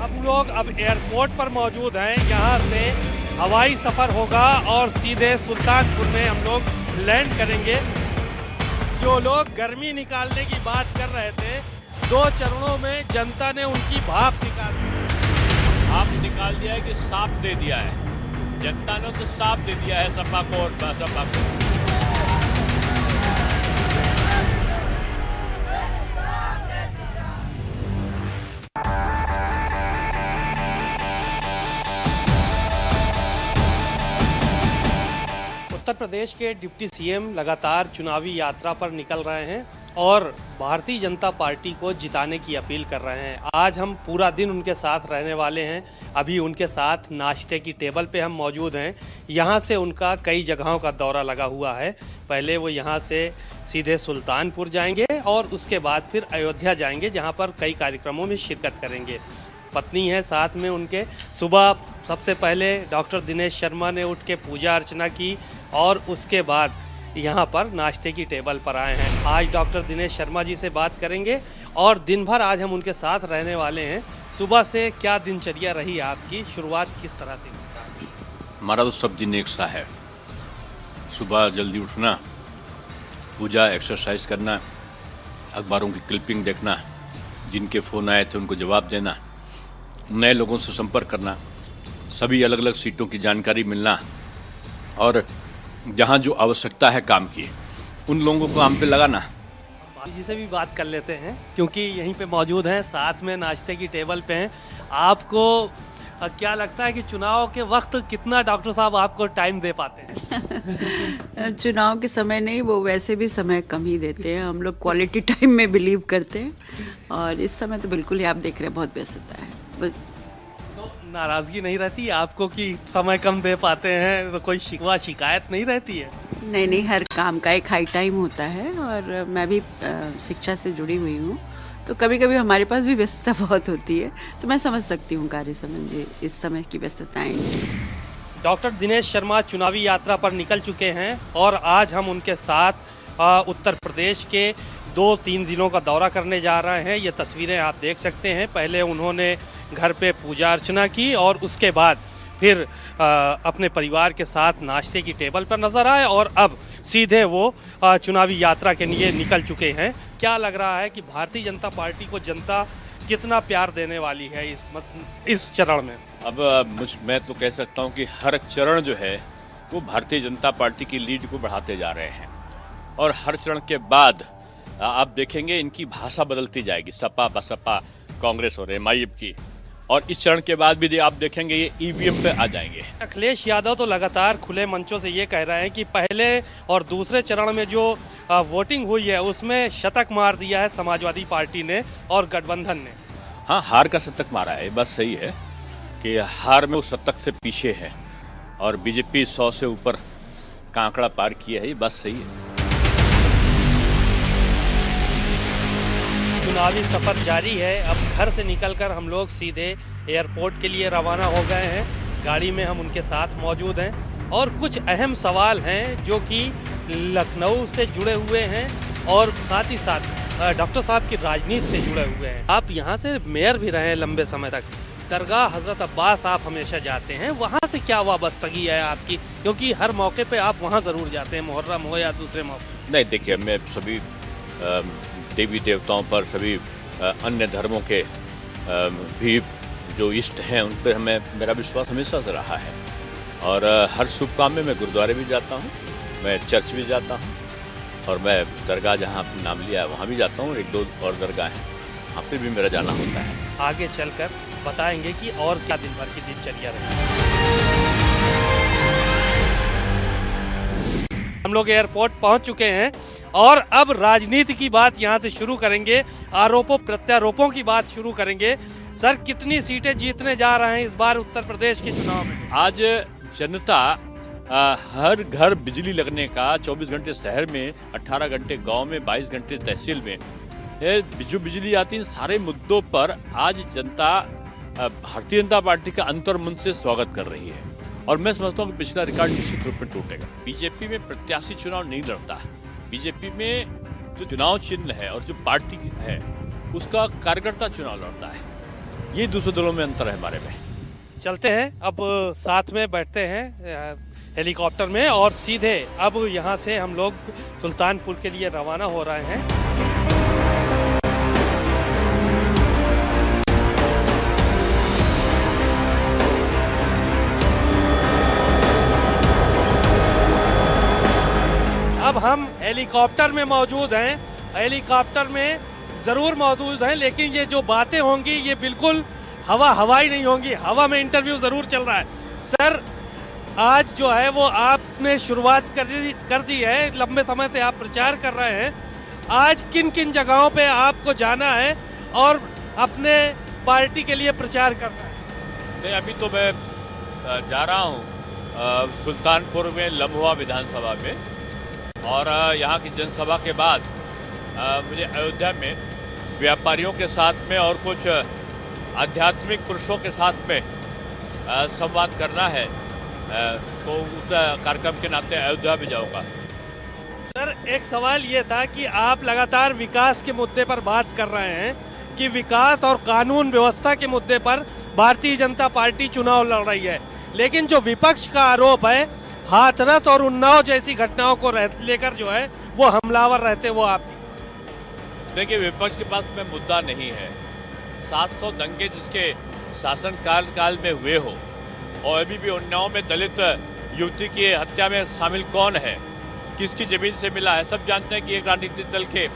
हम लोग अब एयरपोर्ट पर मौजूद हैं। यहाँ से हवाई सफर होगा और सीधे सुल्तानपुर में हम लोग लैंड करेंगे। जो लोग गर्मी निकालने की बात कर रहे थे, 2 चरणों में जनता ने उनकी भाप निकाल दिया है कि साफ दे दिया है। जनता ने तो साफ दे दिया है सपा को और बसपा को। उत्तर प्रदेश के डिप्टी सीएम लगातार चुनावी यात्रा पर निकल रहे हैं और भारतीय जनता पार्टी को जिताने की अपील कर रहे हैं। आज हम पूरा दिन उनके साथ रहने वाले हैं। अभी उनके साथ नाश्ते की टेबल पे हम मौजूद हैं। यहाँ से उनका कई जगहों का दौरा लगा हुआ है। पहले वो यहाँ से सीधे सुल्तानपुर जाएंगे और उसके बाद फिर अयोध्या जाएंगे, जहाँ पर कई कार्यक्रमों में शिरकत करेंगे। पत्नी है साथ में उनके। सुबह सबसे पहले डॉक्टर दिनेश शर्मा ने उठ के पूजा अर्चना की और उसके बाद यहाँ पर नाश्ते की टेबल पर आए हैं। आज डॉक्टर दिनेश शर्मा जी से बात करेंगे और दिन भर आज हम उनके साथ रहने वाले हैं। सुबह से क्या दिनचर्या रही आपकी, शुरुआत किस तरह से? हमारा तो सब दिन एक सा है। सुबह जल्दी उठना, पूजा, एक्सरसाइज करना, अखबारों की क्लिपिंग देखना, जिनके फ़ोन आए थे उनको जवाब देना, नए लोगों से संपर्क करना, सभी अलग अलग सीटों की जानकारी मिलना और जहाँ जो आवश्यकता है काम की, उन लोगों को काम पे लगाना। जी से भी बात कर लेते हैं क्योंकि यहीं पे मौजूद हैं, साथ में नाश्ते की टेबल पे हैं। आपको क्या लगता है कि चुनाव के वक्त कितना डॉक्टर साहब आपको टाइम दे पाते हैं? चुनाव के समय नहीं, वो वैसे भी समय कम ही देते हैं। हम लोग क्वालिटी टाइम में बिलीव करते हैं और इस समय तो बिल्कुल ही आप देख रहे हैं बहुत व्यस्तता है। तो नाराज़गी नहीं रहती आपको कि समय कम दे पाते हैं? तो कोई शिकवा शिकायत नहीं रहती है? नहीं, हर काम का एक हाई टाइम होता है और मैं भी शिक्षा से जुड़ी हुई हूँ, तो कभी कभी हमारे पास भी व्यस्तता बहुत होती है, तो मैं समझ सकती हूँ कार्य संबंधी इस समय की व्यस्तताएं। डॉक्टर दिनेश शर्मा चुनावी यात्रा पर निकल चुके हैं और आज हम उनके साथ उत्तर प्रदेश के 2-3 ज़िलों का दौरा करने जा रहे हैं। ये तस्वीरें आप देख सकते हैं। पहले उन्होंने घर पे पूजा अर्चना की और उसके बाद फिर अपने परिवार के साथ नाश्ते की टेबल पर नज़र आए और अब सीधे वो चुनावी यात्रा के लिए निकल चुके हैं। क्या लग रहा है कि भारतीय जनता पार्टी को जनता कितना प्यार देने वाली है इस चरण में? अब मैं तो कह सकता हूँ कि हर चरण जो है वो भारतीय जनता पार्टी की लीड को बढ़ाते जा रहे हैं और हर चरण के बाद आप देखेंगे इनकी भाषा बदलती जाएगी। सपा, बसपा, कांग्रेस और एमआईएम की, और इस चरण के बाद भी आप देखेंगे ये ईवीएम पे आ जाएंगे। अखिलेश यादव तो लगातार खुले मंचों से ये कह रहे हैं कि पहले और दूसरे चरण में जो वोटिंग हुई है उसमें शतक मार दिया है समाजवादी पार्टी ने और गठबंधन ने। हाँ, हार का शतक मारा है, बस सही है कि हार में वो शतक से पीछे है और बीजेपी 100 से ऊपर का आंकड़ा पार किया है, ये बस सही है। चुनावी सफ़र जारी है। अब घर से निकलकर हम लोग सीधे एयरपोर्ट के लिए रवाना हो गए हैं। गाड़ी में हम उनके साथ मौजूद हैं और कुछ अहम सवाल हैं जो कि लखनऊ से जुड़े हुए हैं और साथ ही साथ डॉक्टर साहब की राजनीति से जुड़े हुए हैं। आप यहाँ से मेयर भी रहे हैं लंबे समय तक। दरगाह हज़रत अब्बास आप हमेशा जाते हैं, वहाँ से क्या वाबस्तगी है आपकी? क्योंकि हर मौके पे आप वहाँ ज़रूर जाते हैं, मुहर्रम हो या दूसरे मौके। नहीं, देखिए, मैं सभी देवी देवताओं पर, सभी अन्य धर्मों के भी जो इष्ट हैं उन पर मेरा विश्वास हमेशा से रहा है और हर शुभ काम में मैं गुरुद्वारे भी जाता हूँ, मैं चर्च भी जाता हूँ और मैं दरगाह जहाँ आपने नाम लिया है वहाँ भी जाता हूँ। 1-2 और दरगाह हैं, वहाँ पर भी मेरा जाना होता है। आगे चलकर बताएंगे कि और क्या दिन भर की दिनचर्या रही। हम लोग एयरपोर्ट पहुंच चुके हैं और अब राजनीति की बात यहां से शुरू करेंगे, आरोपों प्रत्यारोपों की बात शुरू करेंगे। सर, कितनी सीटें जीतने जा रहे हैं इस बार उत्तर प्रदेश के चुनाव में? आज जनता हर घर बिजली लगने का, 24 घंटे शहर में, 18 घंटे गांव में, 22 घंटे तहसील में, जो बिजली आती है, सारे मुद्दों पर आज जनता भारतीय जनता पार्टी का अंतर्मन से स्वागत कर रही है और मैं समझता हूँ कि पिछला रिकॉर्ड निश्चित रूप में टूटेगा। बीजेपी में प्रत्याशी चुनाव नहीं लड़ता है। बीजेपी में जो चुनाव चिन्ह है और जो पार्टी है उसका कार्यकर्ता चुनाव लड़ता है। यही दूसरे दलों में अंतर है हमारे में। चलते हैं अब साथ में बैठते हैं हेलीकॉप्टर में और सीधे अब यहाँ से हम लोग सुल्तानपुर के लिए रवाना हो रहे हैं। अब हम हेलीकॉप्टर में मौजूद हैं। हेलीकॉप्टर में ज़रूर मौजूद हैं, लेकिन ये जो बातें होंगी ये बिल्कुल हवाई नहीं होंगी। हवा में इंटरव्यू ज़रूर चल रहा है। सर, आज जो है वो आपने शुरुआत कर दी है, लंबे समय से आप प्रचार कर रहे हैं। आज किन किन जगहों पे आपको जाना है और अपने पार्टी के लिए प्रचार करना है? नहीं, अभी तो मैं जा रहा हूँ सुल्तानपुर में लम्हुआ विधानसभा में, और यहाँ की जनसभा के बाद मुझे अयोध्या में व्यापारियों के साथ में और कुछ आध्यात्मिक पुरुषों के साथ में संवाद करना है, तो उस कार्यक्रम के नाते अयोध्या भी जाऊँगा। सर, एक सवाल ये था कि आप लगातार विकास के मुद्दे पर बात कर रहे हैं कि विकास और कानून व्यवस्था के मुद्दे पर भारतीय जनता पार्टी चुनाव लड़ रही है, लेकिन जो विपक्ष का आरोप है हाथरस और उन्नाव जैसी घटनाओं को लेकर जो है वो हमलावर रहते वो आप। देखिए, विपक्ष के पास में मुद्दा नहीं है। 700 दंगे जिसके शासन काल में हुए हो, और अभी भी उन्नाव में दलित युवती की हत्या में शामिल कौन है, किसकी जमीन से मिला है, सब जानते हैं कि एक राजनीतिक दल के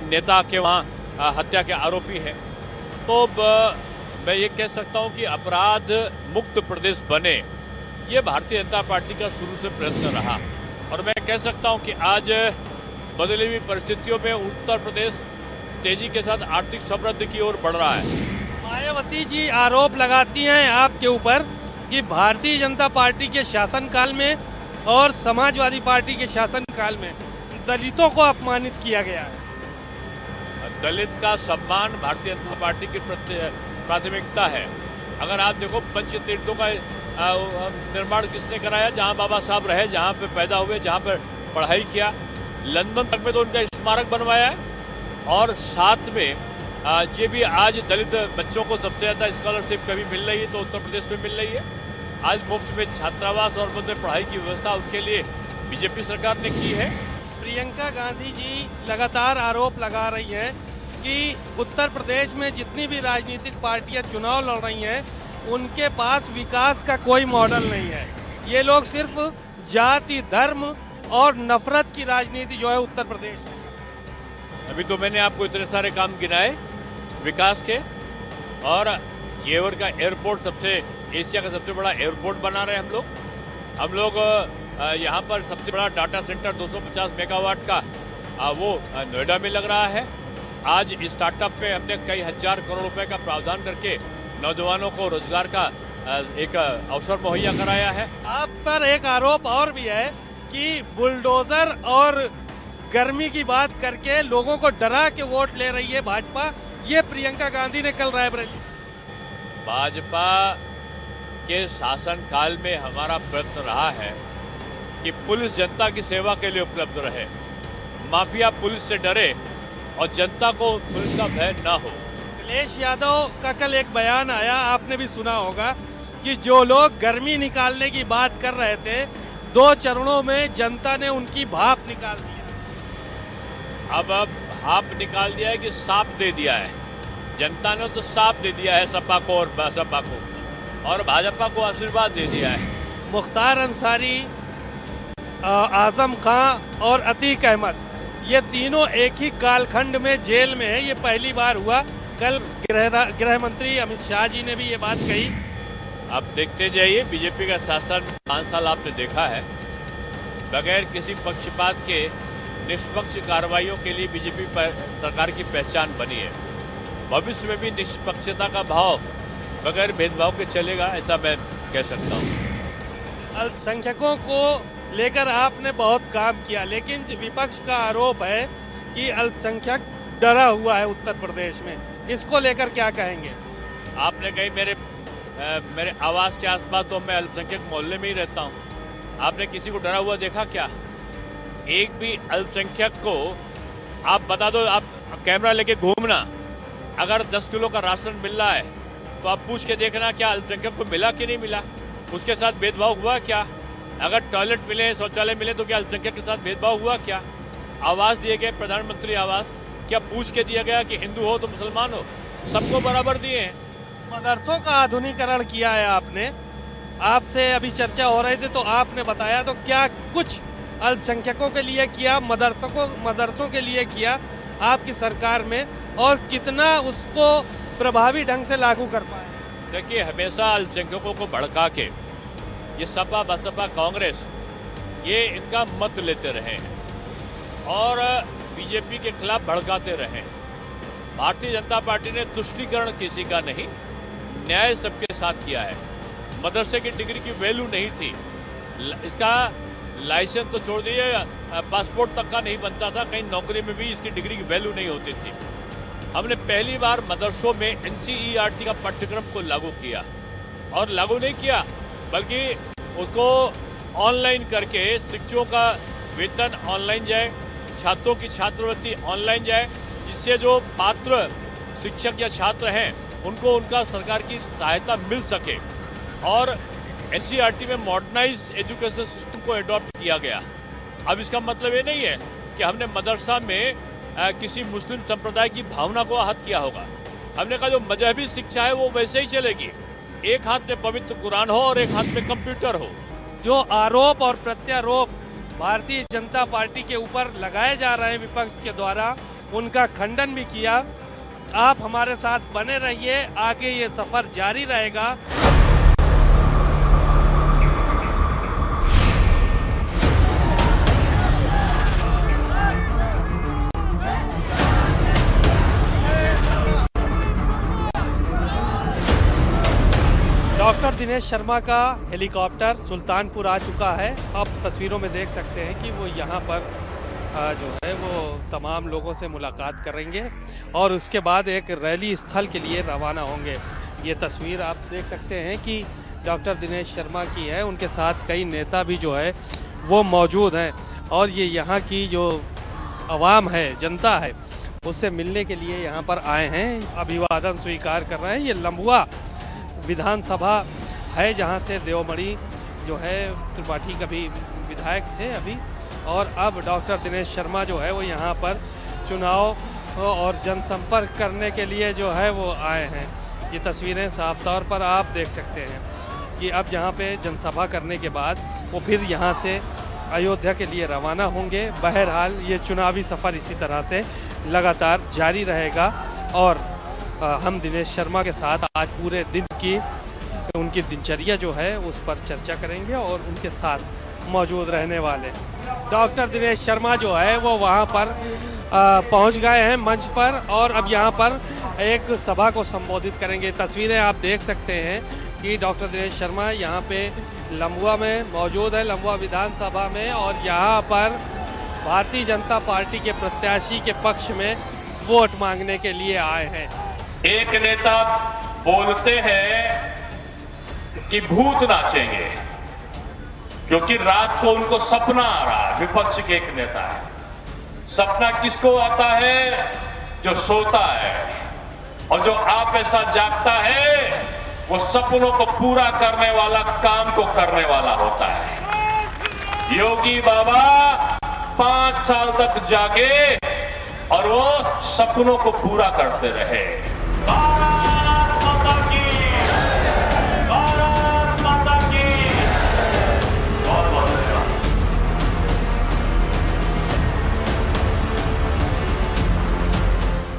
नेता के वहाँ हत्या के आरोपी हैं। तो मैं ये कह सकता हूँ कि अपराध मुक्त प्रदेश बने, ये भारतीय जनता पार्टी का शुरू से प्रयत्न रहा, और मैं कह सकता हूं कि आज बदली हुई परिस्थितियों में उत्तर प्रदेश तेजी के साथ आर्थिक समृद्धि की ओर बढ़ रहा है। मायावती जी आरोप लगाती हैं आपके ऊपर कि भारतीय जनता पार्टी के शासनकाल में और समाजवादी पार्टी के शासनकाल में दलितों को अपमानित किया गया है। दलित का सम्मान भारतीय जनता पार्टी की प्राथमिकता है। अगर आप देखो, पंचतीर्थों का निर्माण किसने कराया? जहां बाबा साहब रहे, जहां पे पैदा हुए, जहां पर पढ़ाई किया। लंदन तक में तो उनका स्मारक बनवाया है, और साथ में ये भी आज दलित बच्चों को सबसे ज़्यादा स्कॉलरशिप कभी मिल रही है तो उत्तर प्रदेश में मिल रही है। आज मुफ्त में छात्रावास और मुफ्त में पढ़ाई की व्यवस्था उनके लिए बीजेपी सरकार ने की है। प्रियंका गांधी जी लगातार आरोप लगा रही हैं कि उत्तर प्रदेश में जितनी भी राजनीतिक पार्टियां चुनाव लड़ रही हैं उनके पास विकास का कोई मॉडल नहीं है। ये लोग सिर्फ जाति, धर्म और नफरत की राजनीति जो है उत्तर प्रदेश में। अभी तो मैंने आपको इतने सारे काम गिनाए विकास के, और जेवर का एयरपोर्ट एशिया का सबसे बड़ा एयरपोर्ट बना रहे हैं हम लोग यहाँ पर सबसे बड़ा डाटा सेंटर 250 मेगावाट का वो नोएडा में लग रहा है। आज स्टार्टअप में हमने कई हजार करोड़ रुपए का प्रावधान करके नौजवानों को रोजगार का एक अवसर मुहैया कराया है। आप पर एक आरोप और भी है कि बुलडोजर और गर्मी की बात करके लोगों को डरा के वोट ले रही है भाजपा। ये प्रियंका गांधी ने कल रायबरेली। भाजपा के शासन काल में हमारा प्रयत्न रहा है कि पुलिस जनता की सेवा के लिए उपलब्ध रहे, माफिया पुलिस से डरे और जनता को पुलिस का भय न हो। अखिलेश यादव का कल एक बयान आया, आपने भी सुना होगा, कि जो लोग गर्मी निकालने की बात कर रहे थे 2 चरणों में जनता ने उनकी भाप निकाल दिया। अब भाप निकाल दिया है कि साफ दे दिया है? जनता ने तो साफ दे दिया है सपा को और बसपा को, और भाजपा को आशीर्वाद दे दिया है। मुख्तार अंसारी, आजम खां और अतीक अहमद, ये तीनों एक ही कालखंड में जेल में है। ये पहली बार हुआ। कल गृह मंत्री अमित शाह जी ने भी ये बात कही। आप देखते जाइए, बीजेपी का शासन 5 साल आपने देखा है, बगैर किसी पक्षपात के निष्पक्ष कार्रवाइयों के लिए बीजेपी सरकार की पहचान बनी है। भविष्य में भी निष्पक्षता का भाव बगैर भेदभाव के चलेगा, ऐसा मैं कह सकता हूँ। अल्पसंख्यकों को लेकर आपने बहुत काम किया, लेकिन विपक्ष का आरोप है कि अल्पसंख्यक डरा हुआ है उत्तर प्रदेश में। इसको लेकर क्या कहेंगे? आपने कहीं मेरे आवास के आसपास तो मैं अल्पसंख्यक मोहल्ले में ही रहता हूँ। आपने किसी को डरा हुआ देखा क्या? एक भी अल्पसंख्यक को आप बता दो, आप कैमरा लेके घूमना, अगर 10 किलो का राशन मिल रहा है तो आप पूछ के देखना क्या अल्पसंख्यक को मिला कि नहीं मिला, उसके साथ भेदभाव हुआ क्या। अगर टॉयलेट मिले, शौचालय मिले तो क्या अल्पसंख्यक के साथ भेदभाव हुआ क्या। आवास दिए गए, प्रधानमंत्री आवास, क्या पूछ के दिया गया कि हिंदू हो तो मुसलमान हो, सबको बराबर दिए हैं। मदरसों का आधुनिकीकरण किया है आपने, आपसे अभी चर्चा हो रही थी तो आपने बताया, तो क्या कुछ अल्पसंख्यकों के लिए किया, मदरसों के लिए किया आपकी सरकार में, और कितना उसको प्रभावी ढंग से लागू कर पाए? देखिए, हमेशा अल्पसंख्यकों को भड़का के ये सपा बसपा कांग्रेस ये इनका मत लेते रहे हैं और बीजेपी के खिलाफ भड़काते रहे हैं। भारतीय जनता पार्टी ने तुष्टीकरण किसी का नहीं, न्याय सबके साथ किया है। मदरसे की डिग्री की वैल्यू नहीं थी, इसका लाइसेंस तो छोड़ दिए, पासपोर्ट तक का नहीं बनता था, कहीं नौकरी में भी इसकी डिग्री की वैल्यू नहीं होती थी। हमने पहली बार मदरसों में NCERT का पाठ्यक्रम को लागू किया, और लागू नहीं किया बल्कि उसको ऑनलाइन करके शिक्षकों का वेतन ऑनलाइन जाए, छात्रों की छात्रवृत्ति ऑनलाइन जाए, जिससे जो पात्र शिक्षक या छात्र हैं उनको उनका सरकार की सहायता मिल सके। और NCERT में मॉडर्नाइज एजुकेशन सिस्टम को एडॉप्ट किया गया। अब इसका मतलब ये नहीं है कि हमने मदरसा में किसी मुस्लिम संप्रदाय की भावना को आहत किया होगा। हमने कहा जो मजहबी शिक्षा है वो वैसे ही चलेगी, एक हाथ में पवित्र कुरान हो और एक हाथ में कंप्यूटर हो। जो आरोप और प्रत्यारोप भारतीय जनता पार्टी के ऊपर लगाए जा रहे हैं विपक्ष के द्वारा, उनका खंडन भी किया। आप हमारे साथ बने रहिए, आगे ये सफर जारी रहेगा। डॉक्टर दिनेश शर्मा का हेलीकॉप्टर सुल्तानपुर आ चुका है। आप तस्वीरों में देख सकते हैं कि वो यहाँ पर जो है वो तमाम लोगों से मुलाकात करेंगे और उसके बाद एक रैली स्थल के लिए रवाना होंगे। ये तस्वीर आप देख सकते हैं कि डॉक्टर दिनेश शर्मा की है, उनके साथ कई नेता भी जो है वो मौजूद हैं और ये यहाँ की जो आवाम है, जनता है, उससे मिलने के लिए यहाँ पर आए हैं, अभिवादन स्वीकार कर रहे हैं। ये लम्बुआ विधानसभा है जहाँ से देवमणि जो है त्रिपाठी कभी विधायक थे अभी, और अब डॉक्टर दिनेश शर्मा जो है वो यहाँ पर चुनाव और जनसंपर्क करने के लिए जो है वो आए हैं। ये तस्वीरें साफ तौर पर आप देख सकते हैं कि अब यहाँ पे जनसभा करने के बाद वो फिर यहाँ से अयोध्या के लिए रवाना होंगे। बहरहाल ये चुनावी सफ़र इसी तरह से लगातार जारी रहेगा और हम दिनेश शर्मा के साथ आज पूरे दिन की उनकी दिनचर्या जो है उस पर चर्चा करेंगे और उनके साथ मौजूद रहने वाले डॉक्टर दिनेश शर्मा जो है वो वहाँ पर पहुँच गए हैं मंच पर और अब यहाँ पर एक सभा को संबोधित करेंगे। तस्वीरें आप देख सकते हैं कि डॉक्टर दिनेश शर्मा यहाँ पे लम्बुआ में मौजूद है, लम्बुआ विधानसभा में, और यहाँ पर भारतीय जनता पार्टी के प्रत्याशी के पक्ष में वोट मांगने के लिए आए हैं। एक नेता बोलते हैं कि भूत नाचेंगे क्योंकि रात को उनको सपना आ रहा है। विपक्ष के एक नेता है, सपना किसको आता है? जो सोता है, और जो आप ऐसा जागता है वो सपनों को पूरा करने वाला, काम को करने वाला होता है। योगी बाबा 5 साल तक जागे और वो सपनों को पूरा करते रहे। भारत माता की, भारत माता की। बहुत बहुत धन्यवाद।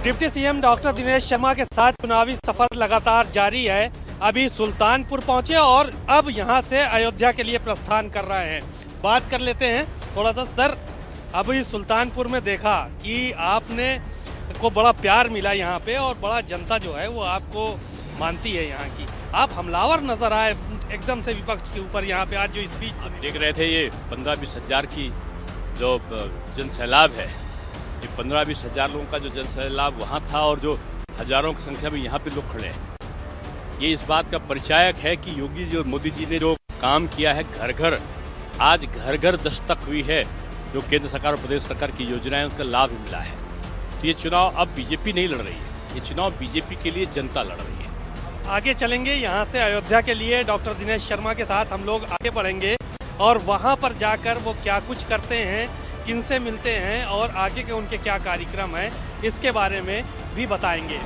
Deputy CM doctor Dinesh Sharma के साथ चुनावी सफर लगातार जारी है। अभी सुल्तानपुर पहुंचे और अब यहां से अयोध्या के लिए प्रस्थान कर रहे हैं। बात कर लेते हैं थोड़ा सा। सर, अभी सुल्तानपुर में देखा कि आपने को बड़ा प्यार मिला यहाँ पे और बड़ा जनता जो है वो आपको मानती है यहाँ की। आप हमलावर नजर आए एकदम से विपक्ष के ऊपर यहाँ पे आज जो स्पीच देख रहे थे। ये 15-20 हज़ार की जो जन सैलाब है, ये 15-20 हज़ार लोगों का जो जन सैलाब वहाँ था और जो हजारों की संख्या में यहाँ पे लोग खड़े हैं, ये इस बात का परिचायक है कि योगी जी और मोदी जी ने जो काम किया है, घर घर आज घर घर दस्तक हुई है, जो केंद्र सरकार और प्रदेश सरकार की योजनाएं उसका लाभ मिला है। तो ये चुनाव अब बीजेपी नहीं लड़ रही है, ये चुनाव बीजेपी के लिए जनता लड़ रही है। आगे चलेंगे यहाँ से अयोध्या के लिए डॉक्टर दिनेश शर्मा के साथ हम लोग आगे बढ़ेंगे और वहाँ पर जाकर वो क्या कुछ करते हैं, किनसे मिलते हैं और आगे के उनके क्या कार्यक्रम हैं, इसके बारे में भी बताएंगे।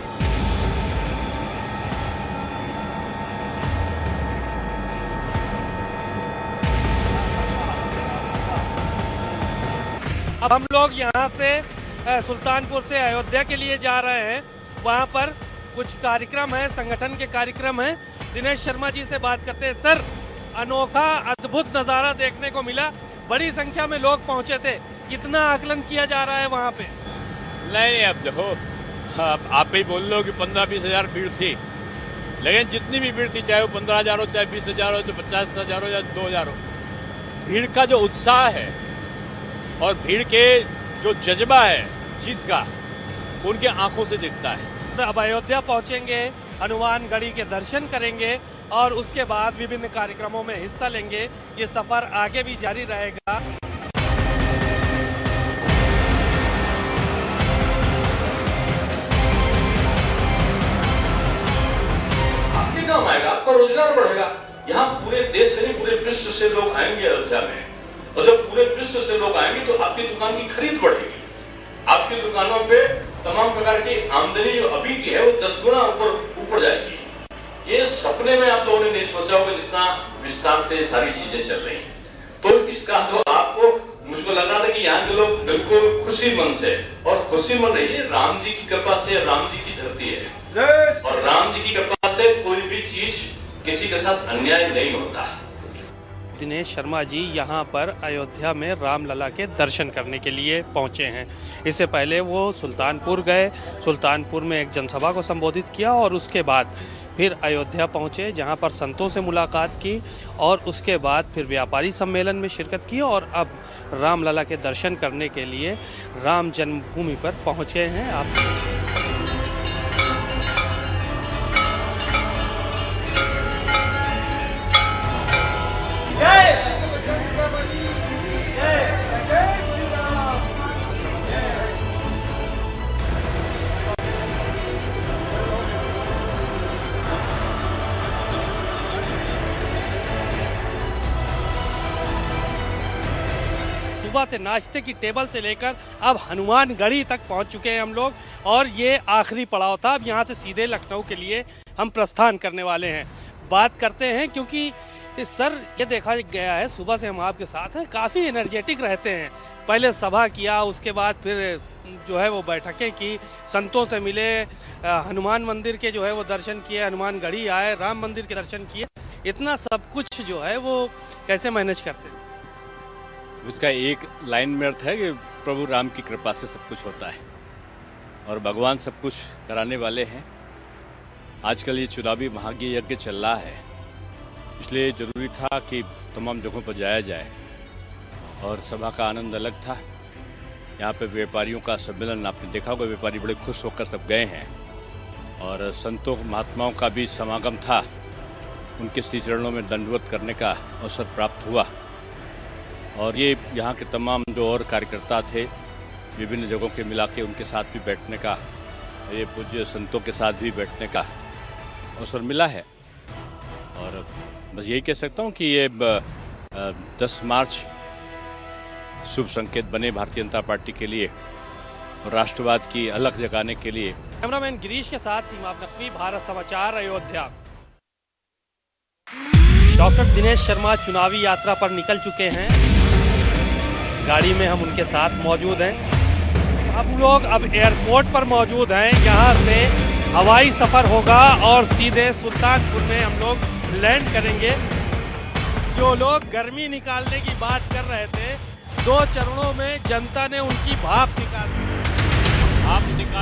अब हम लोग यहाँ से सुल्तानपुर से अयोध्या के लिए जा रहे हैं। वहाँ पर कुछ कार्यक्रम है, संगठन के कार्यक्रम है। दिनेश शर्मा जी से बात करते हैं। सर, अनोखा अद्भुत नज़ारा देखने को मिला, बड़ी संख्या में लोग पहुँचे थे, कितना आकलन किया जा रहा है वहाँ पे? नहीं, अब देखो, आप ही बोल लो कि 15-20 हज़ार भीड़ थी, लेकिन जितनी भी भीड़ थी, चाहे वो 15,000 हो, चाहे 20,000 हो, चाहे 50,000 हो या 2,000 हो, भीड़ का जो उत्साह है और भीड़ के जो जज्बा है जीत का, उनके आंखों से दिखता है। अब अयोध्या पहुंचेंगे, हनुमान गढ़ी के दर्शन करेंगे और उसके बाद विभिन्न कार्यक्रमों में हिस्सा लेंगे। ये सफर आगे भी जारी रहेगा। आपके काम आएगा, आपका रोजगार बढ़ेगा। यहाँ पूरे देश से नहीं, पूरे विश्व से लोग आएंगे अयोध्या में, और जब पूरे विश्व से लोग आएंगे तो आपकी दुकान की खरीद बढ़ेगी। आपकी दुकानों पे तमाम प्रकार की आमदनी जो अभी की है वो 10 गुना ऊपर जाएगी। ये सपने में आप लोगों ने नहीं सोचा होगा जितना विस्तार से सारी चीजें चल रही हैं। तो इसका तो आपको, मुझको लग रहा था कि यहाँ के लोग बिल्कुल खुशी मन से, और खुशी मन रही है राम जी की कृपा से, राम जी की धरती है और राम जी की कृपा से कोई भी चीज किसी के साथ अन्याय नहीं होता। दिनेश शर्मा जी यहाँ पर अयोध्या में रामलला के दर्शन करने के लिए पहुँचे हैं। इससे पहले वो सुल्तानपुर गए, सुल्तानपुर में एक जनसभा को संबोधित किया और उसके बाद फिर अयोध्या पहुँचे, जहाँ पर संतों से मुलाकात की और उसके बाद फिर व्यापारी सम्मेलन में शिरकत की और अब रामलला के दर्शन करने के लिए राम जन्मभूमि पर पहुँचे हैं। आप सुबह से नाश्ते की टेबल से लेकर अब हनुमान गढ़ी तक पहुंच चुके हैं हम लोग और ये आखिरी पड़ाव था। अब यहाँ से सीधे लखनऊ के लिए हम प्रस्थान करने वाले हैं। बात करते हैं क्योंकि सर, ये देखा गया है सुबह से हम आपके साथ हैं, काफ़ी एनर्जेटिक रहते हैं। पहले सभा किया, उसके बाद फिर जो है वो बैठकें की, संतों से मिले, हनुमान मंदिर के जो है वो दर्शन किए, हनुमान गढ़ी आए, राम मंदिर के दर्शन किए। इतना सब कुछ जो है वो कैसे मैनेज करते हैं? उसका एक लाइन में अर्थ है कि प्रभु राम की कृपा से सब कुछ होता है और भगवान सब कुछ कराने वाले हैं। आजकल ये चुनावी महाज्ञ यज्ञ चल रहा है, इसलिए ज़रूरी था कि तमाम जगहों पर जाया जाए और सभा का आनंद अलग था। यहाँ पे व्यापारियों का सम्मेलन आपने देखा होगा, व्यापारी बड़े खुश होकर सब गए हैं और संतों महात्माओं का भी समागम था। उनके श्री चरणों में दंडवत करने का अवसर प्राप्त हुआ और ये यहाँ के तमाम जो और कार्यकर्ता थे विभिन्न जगहों के मिला के उनके साथ भी बैठने का, ये पूज्य संतों के साथ भी बैठने का अवसर मिला है। और बस यही कह सकता हूँ कि ये 10 मार्च शुभ संकेत बने भारतीय जनता पार्टी के लिए और राष्ट्रवाद की अलख जगाने के लिए। कैमरामैन गिरीश के साथ सीमा नकवी, भारत समाचार, अयोध्या। डॉक्टर दिनेश शर्मा चुनावी यात्रा पर निकल चुके हैं। गाड़ी में हम उनके साथ मौजूद हैं। हम लोग अब एयरपोर्ट पर मौजूद हैं। यहाँ से हवाई सफ़र होगा और सीधे सुल्तानपुर में हम लोग लैंड करेंगे। जो लोग गर्मी निकालने की बात कर रहे थे, 2 चरणों में जनता ने उनकी भाप निकाल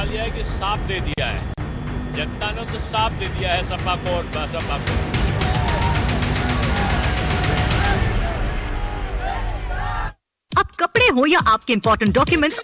दिया है कि साफ दे दिया है। जनता ने तो साफ दे दिया है सपा को और बसपा को। अब कपड़े हो या आपके इंपॉर्टेंट डॉक्यूमेंट्स